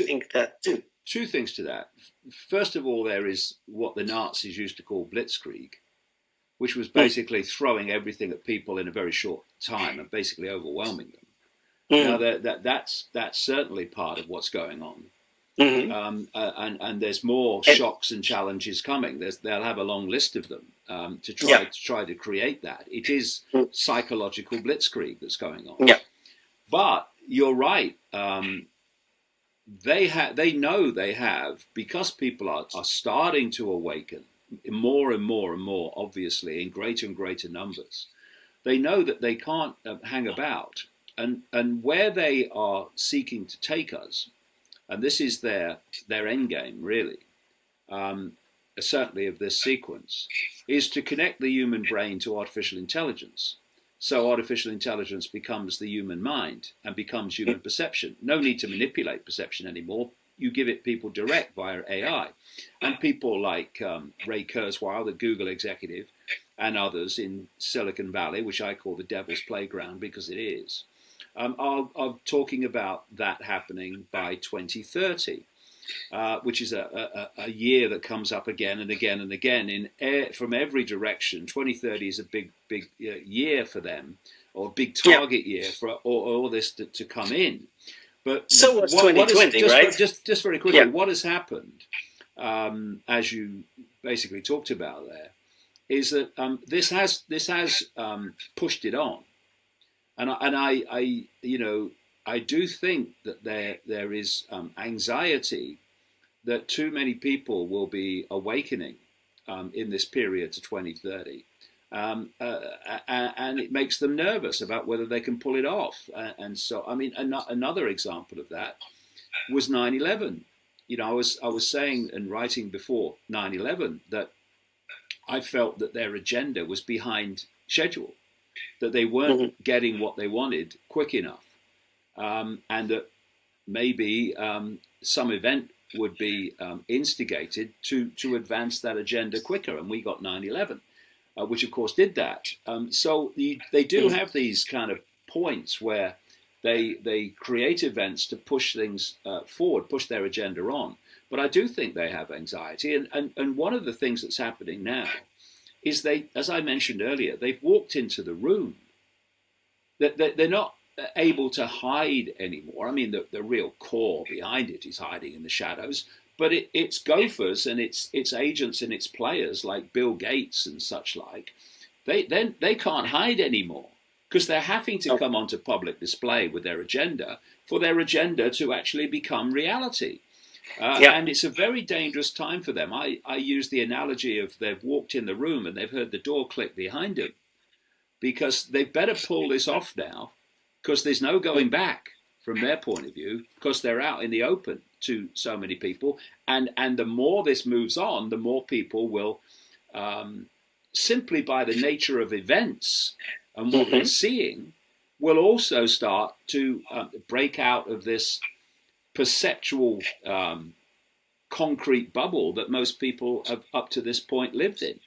think that too. Two things to that. First of all, there is what the Nazis used to call blitzkrieg, which was Mm. basically throwing everything at people in a very short time and basically overwhelming them. Now, Mm. that's certainly part of what's going on. Mm-hmm. And there's more shocks and challenges coming. They'll have a long list of them to try to create that. It is Mm. psychological blitzkrieg that's going on. Yeah. But you're right. They know they have, because people are starting to awaken more and more and more, obviously in greater and greater numbers. They know that they can't hang about, and where they are seeking to take us, and this is their end game really, certainly of this sequence, is to connect the human brain to artificial intelligence. So artificial intelligence becomes the human mind and becomes human perception. No need to manipulate perception anymore. You give it people direct via AI. And people like Ray Kurzweil, the Google executive, and others in Silicon Valley, which I call the devil's playground because it is, are talking about that happening by 2030. Which is a year that comes up again and again and again from every direction. 2030 is a big year for them, or a big target year for all this to come in. But so was 2020, right? Just very quickly, what has happened, as you basically talked about there, is that this has pushed it on, and I do think that there is anxiety that too many people will be awakening in this period to 2030. And it makes them nervous about whether they can pull it off. And so, I mean, another example of that was 9/11. I was saying and writing before 9/11 that I felt that their agenda was behind schedule, that they weren't getting what they wanted quick enough. And that maybe some event would be instigated to advance that agenda quicker. And we got 9/11, which of course did that. So they do have these kind of points where they create events to push things forward, push their agenda on. But I do think they have anxiety. And one of the things that's happening now is as I mentioned earlier, they've walked into the room. They're not able to hide anymore. I mean, the real core behind it is hiding in the shadows, but it's gophers and its agents and its players like Bill Gates and such like. They can't hide anymore because they're having to come onto public display with their agenda for their agenda to actually become reality. And it's a very dangerous time for them. I use the analogy of they've walked in the room and they've heard the door click behind them, because they better pull this off now, because there's no going back from their point of view, because they're out in the open to so many people. And the more this moves on, the more people will, simply by the nature of events and what they're seeing, will also start to break out of this perceptual concrete bubble that most people have up to this point lived in.